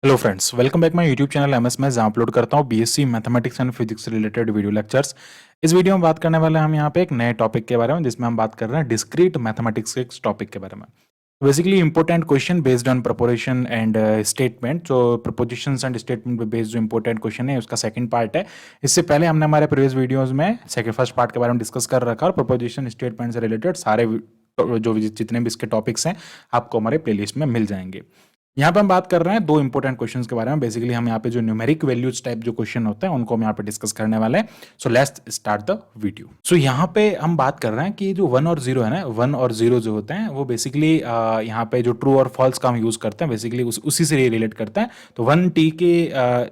Hello friends, welcome back my YouTube channel MS में, जहां upload करता हूं बीएससी मैथमेटिक्स एंड फिजिक्स से रिलेटेड वीडियो लेक्चर्स। इस वीडियो में बात करने वाले हैं हम यहां पे एक नए टॉपिक के बारे में, जिसमें हम बात कर रहे हैं डिस्क्रीट मैथमेटिक्स के टॉपिक के बारे में। Basically important question based on preposition and statement. जो प्रपोजिशंस एंड स्टेटमेंट पे बेस्ड जो इंपॉर्टेंट क्वेश्चन है, उसका सेकंड पार्ट है। इससे पहले हमने हमारे प्रीवियस वीडियोस में सेकंड फर्स्ट पार्ट के बारे में डिस्कस कर रखा है, और प्रपोजिशन स्टेटमेंट से रिलेटेड सारे जो जितने भी इसके टॉपिक्स हैं आपको हमारे प्लेलिस्ट में मिल जाएंगे। यहाँ पे हम बात कर रहे हैं दो इंपॉर्टेंट क्वेश्चंस के बारे में। बेसिकली हम यहाँ पे जो न्यूमेरिक वैल्यूज टाइप जो क्वेश्चन होते हैं उनको हम यहाँ पे डिस्कस करने वाले हैं। So let's start the video. So यहाँ पे हम बात कर रहे हैं कि जो 1 और 0 है ना, 1 और 0 जो होते हैं वो बेसिकली यहाँ पे जो ट्रू और फॉल्स का हम यूज करते हैं, बेसिकली उसी से रिलेट करते हैं। तो 1 t के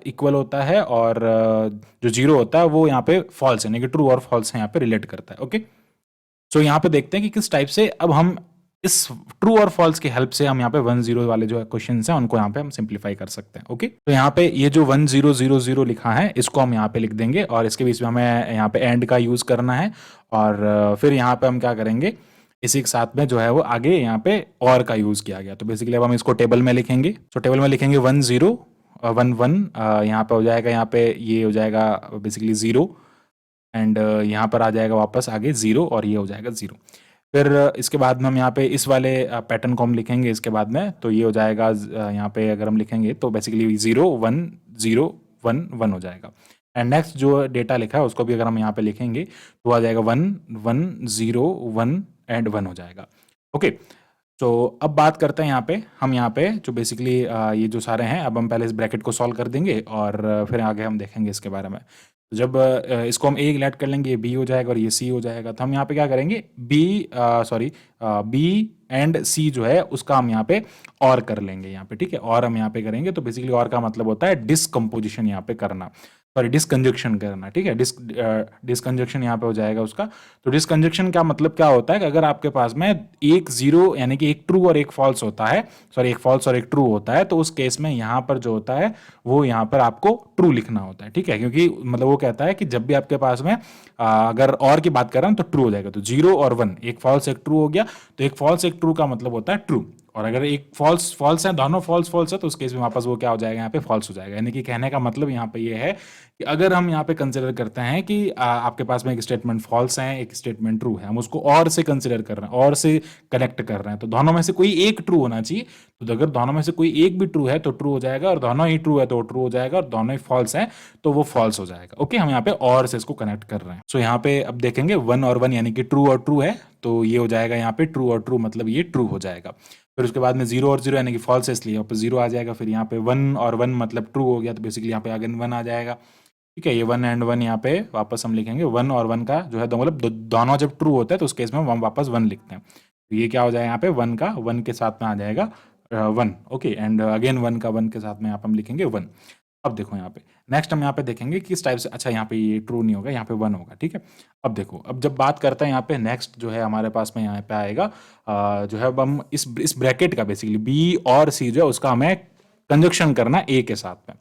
इक्वल होता है, और जो 0 होता है वो यहाँ पे फॉल्स यानी कि ट्रू और फॉल्स यहाँ पे रिलेट करता है। ओके, सो यहाँ पे देखते हैं कि किस टाइप से अब हम इस ट्रू और फॉल्स की हेल्प से हम यहाँ पे 1-0 वाले जो क्वेश्चन हैं उनको यहाँ पे हम सिंप्लीफाई कर सकते हैं। ओके, तो यहाँ पे ये जो 1000 लिखा है इसको हम यहाँ पे लिख देंगे, और इसके बीच में हमें यहाँ पे एंड का यूज करना है। और फिर यहाँ पे हम क्या करेंगे, इसी के साथ में जो है वो आगे यहाँ पे और का यूज किया गया। तो बेसिकली अब हम इसको टेबल में लिखेंगे। तो टेबल में लिखेंगे 10 11 यहाँ पे हो जाएगा, यहाँ पे ये हो जाएगा बेसिकली 0, एंड यहाँ पर आ जाएगा वापस आगे 0, और ये हो जाएगा 0। फिर इसके बाद में हम यहाँ पे इस वाले पैटर्न को हम लिखेंगे इसके बाद में। तो ये हो जाएगा यहाँ पे अगर हम लिखेंगे तो बेसिकली 0 1 0 1 1 हो जाएगा। एंड नेक्स्ट जो डेटा लिखा है उसको भी अगर हम यहाँ पे लिखेंगे तो आ जाएगा 1 1 0 1 एंड 1 हो जाएगा। ओके, तो अब बात करते हैं यहाँ पे, हम यहाँ पे जो बेसिकली ये जो सारे हैं, अब हम पहले इस ब्रैकेट को सॉल्व कर देंगे और फिर आगे हम देखेंगे इसके बारे में। तो जब इसको हम ए ऐड कर लेंगे, ये बी हो जाएगा और ये सी हो जाएगा। तो हम यहाँ पे क्या करेंगे, बी एंड सी जो है उसका हम यहाँ पे और कर लेंगे यहाँ पे। ठीक है, और हम यहाँ पे करेंगे तो बेसिकली और का मतलब होता है डिसकम्पोजिशन यहाँ पे करना, सॉरी डिसकंजक्शन करना। ठीक है, डिसकंजक्शन यहाँ पे हो जाएगा उसका। तो डिसकंजक्शन का मतलब क्या होता है कि अगर आपके पास में एक जीरो यानी कि एक ट्रू और एक फॉल्स होता है, सॉरी एक फॉल्स और एक ट्रू होता है, तो उस केस में यहाँ पर जो होता है वो यहाँ पर आपको ट्रू लिखना होता है। ठीक है, क्योंकि मतलब वो कहता है कि जब भी आपके पास में अगर और की बात कर रहे हैं तो ट्रू हो जाएगा। तो 0 और 1, एक फॉल्स एक ट्रू हो गया, तो एक फॉल्स एक ट्रू का मतलब होता है ट्रू। और अगर एक फॉल्स फॉल्स है, दोनों फॉल्स फॉल्स है, तो उस केस में वापस वो क्या हो जाएगा, यहाँ पे फॉल्स हो जाएगा। यानी कि कहने का मतलब यहाँ पे ये है कि अगर हम यहाँ पे कंसिडर करते हैं कि आपके पास में एक स्टेटमेंट फॉल्स है, एक स्टेटमेंट ट्रू है, हम उसको और से कंसिडर कर रहे हैं, और से कनेक्ट कर रहे हैं, तो दोनों में से कोई एक ट्रू होना चाहिए। तो अगर दोनों में से कोई एक भी ट्रू है तो ट्रू हो जाएगा, और दोनों ही ट्रू है तो ट्रू हो जाएगा, और दोनों ही फॉल्स है तो वो फॉल्स हो जाएगा। ओके, हम यहाँ पे और से इसको कनेक्ट कर रहे हैं। सो यहाँ पे अब देखेंगे 1 और 1 यानी कि ट्रू और ट्रू है, तो ये हो जाएगा यहाँ पे ट्रू और ट्रू, मतलब ये ट्रू हो जाएगा। फिर उसके बाद में 0 और 0 यानी कि फॉल्स है, इसलिए यहाँ पे 0 आ जाएगा। फिर यहाँ पे 1 और 1 मतलब ट्रू हो गया, तो बेसिकली यहाँ पे आगे 1 आ जाएगा। ठीक है, ये 1 एंड 1 यहाँ पे वापस हम लिखेंगे। 1 और 1 का जो है मतलब दोनों जब ट्रू होता है तो उस केस में हम वापस 1 लिखते हैं। तो ये क्या हो जाएगा, यहाँ पे 1 का 1 के साथ में आ जाएगा 1। ओके, एंड अगेन 1 का 1 के साथ में यहाँ पे हम लिखेंगे 1। अब देखो यहाँ पे नेक्स्ट हम यहाँ पे देखेंगे कि किस टाइप से, अच्छा यहाँ पे ये ट्रू नहीं होगा, यहाँ पे 1 होगा। ठीक है, अब देखो, अब जब बात करते हैं यहाँ पे नेक्स्ट जो है हमारे पास में यहाँ पे आएगा जो है, अब हम इस ब्रैकेट का बेसिकली बी और सी जो है उसका हमें कंजक्शन करना है ए के साथ में।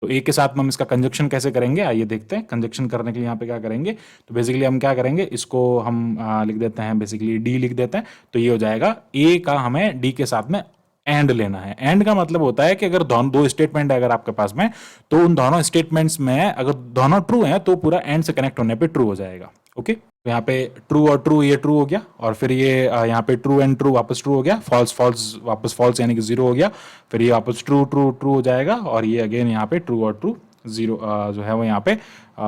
तो ए के साथ में हम इसका कंजक्शन कैसे करेंगे, आइए देखते हैं। कंजक्शन करने के लिए यहाँ पे क्या करेंगे, तो बेसिकली हम क्या करेंगे, इसको हम लिख देते हैं, बेसिकली डी लिख देते हैं। तो ये हो जाएगा ए का हमें डी के साथ में एंड लेना है। एंड का मतलब होता है कि अगर दो स्टेटमेंट है अगर आपके पास में, तो उन दोनों स्टेटमेंट्स में अगर दोनों ट्रू हैं तो पूरा एंड से कनेक्ट होने पे ट्रू हो जाएगा। ओके, तो यहाँ पे ट्रू और ट्रू, ये ट्रू हो गया, और फिर ये यहाँ पे ट्रू एंड ट्रू वापस ट्रू हो गया, फॉल्स फॉल्स वापस फॉल्स यानी कि 0 हो गया। फिर ये वापस ट्रू ट्रू ट्रू हो जाएगा, और ये अगेन यहाँ पे ट्रू और ट्रू 0 जो है वो यहाँ पे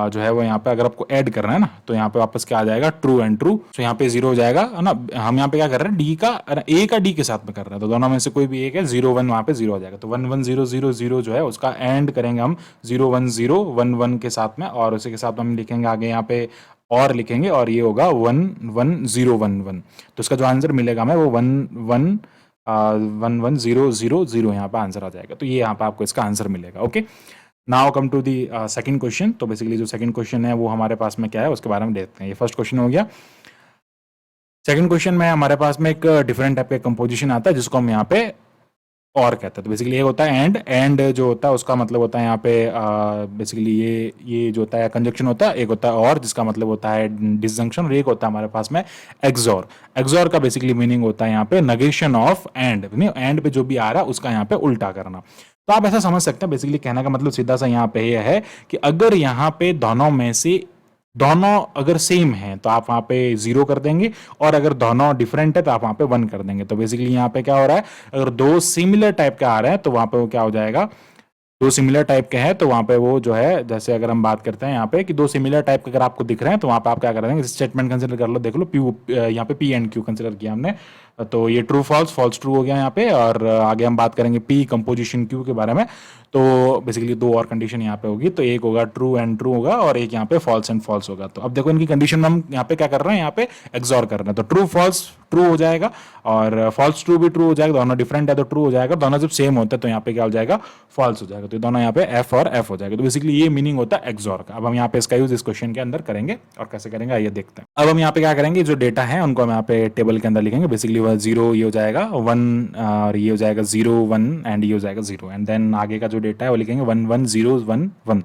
जो है वो यहाँ पे अगर आपको ऐड करना है ना, तो यहाँ पे वापस क्या आ जाएगा, ट्रू एंड ट्रू। तो यहाँ पे 0 हो जाएगा है ना। हम यहाँ पे क्या कर रहे हैं, डी का ए का डी के साथ में कर रहे हैं, तो दोनों में से कोई भी एक है, 0 1 वहाँ पे 0 हो जाएगा। तो 1 1 0 0 0 जो है उसका एंड करेंगे हम 0 1 0 1 1 के साथ में, और उसी के साथ हम लिखेंगे आगे यहाँ पे और लिखेंगे, और ये होगा 1 1 0 1 1। तो इसका जो आंसर मिलेगा हमें वो 1 1 1 1 0 0 0 यहाँ पे आंसर आ जाएगा। तो ये यहाँ पे आपको इसका आंसर मिलेगा। Okay, now come to the second question. तो बेसिकली जो सेकंड क्वेश्चन है वो हमारे पास में क्या है उसके बारे में देखते हैं। ये फर्स्ट क्वेश्चन हो गया। सेकंड क्वेश्चन में हमारे पास में एक डिफरेंट टाइप का कंपोजिशन आता है जिसको हम यहाँ पे और कहते हैं। तो बेसिकली ये होता है एंड जो होता है उसका मतलब होता है यहाँ पे बेसिकली ये जो होता है कंजक्शन होता है, एक होता है और जिसका मतलब होता है डिसजंक्शन, और एक होता है हमारे पास में एक्सोर। एक्सोर का बेसिकली मीनिंग होता है यहाँ पे नगेशन ऑफ एंड पे जो भी आ रहा है उसका यहाँ पे उल्टा करना। तो आप ऐसा समझ सकते हैं, बेसिकली कहने का मतलब सीधा सा यहाँ पे ये है कि अगर यहाँ पे दोनों में से दोनों अगर सेम है तो आप वहां पे 0 कर देंगे, और अगर दोनों डिफरेंट है तो आप वहां पे 1 कर देंगे। तो बेसिकली यहाँ पे क्या हो रहा है, अगर दो सिमिलर टाइप का आ रहा है तो वहां पे वो क्या हो जाएगा, दो सिमिलर टाइप के हैं तो वहां पे वो जो है, जैसे अगर हम बात करते हैं यहाँ पे कि दो सिमिलर टाइप के अगर आपको दिख रहे हैं तो वहां पे आप क्या कर देंगे, स्टेटमेंट कंसिडर कर लो, देख लो यहाँ पे पी एंड क्यू कंसिडर किया हमने, तो ये ट्रू फॉल्स, फॉल्स ट्रू हो गया यहाँ पे। और आगे हम बात करेंगे पी कंपोजिशन क्यू के बारे में। तो बेसिकली दो और कंडीशन यहाँ पे होगी, तो एक होगा ट्रू एंड ट्रू होगा और एक यहाँ पे फॉल्स एंड फॉल्स होगा। तो अब देखो इनकी कंडीशन में हम यहाँ पे क्या कर रहे हैं, यहाँ पे एक्सॉर कर रहे हैं, तो ट्रू फॉल्स ट्रू हो जाएगा और फॉल्स ट्रू भी ट्रू हो जाएगा, दोनों डिफरेंट है तो ट्रू हो जाएगा, दोनों जब सेम होते हैं तो यहाँ पे क्या हो जाएगा, फॉल्स हो जाएगा। तो दोनों यहाँ पे एफ और एफ हो जाएगा। तो बेसिकली ये मीनिंग होता है एक्सॉर का। अब हम यहाँ पे इसका यूज इस क्वेश्चन के अंदर करेंगे, और कैसे करेंगे आइए देखते हैं। अब हम यहाँ पे क्या करेंगे, जो डेटा है उनको हम यहाँ पे टेबल के अंदर लिखेंगे। बेसिकली वह 0 ये हो जाएगा 1 और ये हो जाएगा 0 1 एंड ये हो जाएगा 0, एंड देन आगे का जो डेटा है वो लिखेंगे 1 1 0 1 1।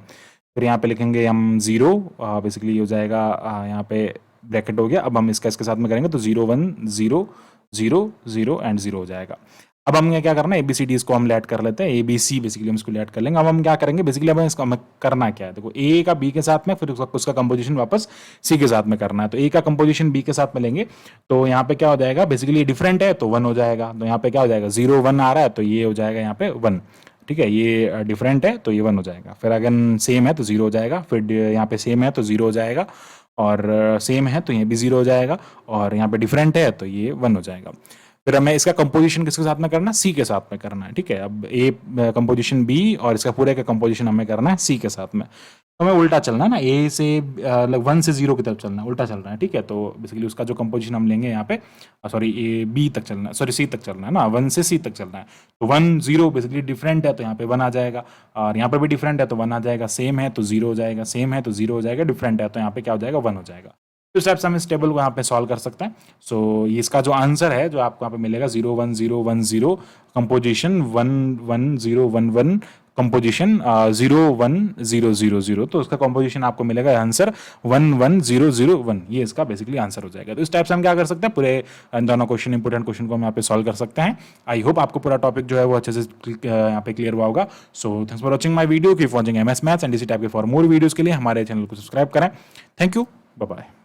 फिर यहाँ पे लिखेंगे हम 0, बेसिकली ये हो जाएगा यहाँ पे ब्रैकेट हो गया। अब हम इसका इसके साथ में करेंगे तो 0 1 0 0 0 एंड 0 हो जाएगा। अब हमें क्या करना है, ABCD इसको हम लेट कर लेते हैं, ABC बेसिकली हम इसको लेट कर लेंगे। अब हम क्या करेंगे, बेसिकली अब इसको हमें करना क्या है, देखो A का B के साथ में, फिर उसका कंपोजिशन वापस C के साथ में करना है। तो A का कंपोजिशन B के साथ में लेंगे तो यहाँ पे क्या हो जाएगा, बेसिकली डिफरेंट है तो 1 हो जाएगा। तो यहाँ पे क्या हो जाएगा, 0 1 आ रहा है तो ये हो जाएगा यहाँ पे 1, ठीक है। ये डिफरेंट है तो ये 1 हो जाएगा। फिर अगर सेम है तो 0 हो जाएगा, फिर यहाँ पे सेम है तो 0 हो जाएगा, और सेम है तो ये भी 0 हो जाएगा, और यहाँ पे डिफरेंट है तो ये 1 हो जाएगा। फिर हमें इसका कंपोजिशन किसके साथ में करना है, सी के साथ में करना है, ठीक है। अब ए कंपोजिशन बी और इसका पूरे का कंपोजिशन हमें करना है सी के साथ में। तो हमें उल्टा चलना है ना, ए से 1 से 0 की तरफ चलना है, उल्टा चल रहा है, ठीक है। तो बेसिकली उसका जो कंपोजिशन हम लेंगे यहाँ पे, सॉरी ए बी तक चलना है, सॉरी सी तक चलना है ना, 1 से सी तक चलना है। तो 1 0 बेसिकली डिफरेंट है तो यहाँ पे 1 आ जाएगा, और यहाँ पे भी डिफरेंट है तो 1 आ जाएगा, सेम है तो 0 हो जाएगा, सेम है तो 0 हो जाएगा, डिफरेंट है तो यहाँ पे क्या हो जाएगा, 1 हो जाएगा। तो इस टाइप से हम इस टेबल को यहाँ पे सॉल्व कर सकते हैं। सो ये इसका जो आंसर है जो आपको यहाँ पे मिलेगा 0 1 0 1 0 कंपोजिशन 1 1 0 1 1 कंपोजिशन 0 1 0 0 0, तो उसका कंपोजिशन आपको मिलेगा आंसर 1 1 0 0 1। ये इसका बेसिकली आंसर हो जाएगा। तो इस टाइप से हम क्या कर सकते हैं, पूरे दोनों क्वेश्चन इंपोर्टेंट क्वेश्चन को हम यहाँ पे सॉल्व कर सकते हैं। आई होप आपको पूरा टॉपिक जो है वो अच्छे से यहाँ पे क्लियर हुआ होगा। So thanks for watching my video, keep watching MS maths and इसी टाइप के फॉर मोर वीडियोज के लिए हमारे चैनल को सब्सक्राइब करें। Thank you, bye bye.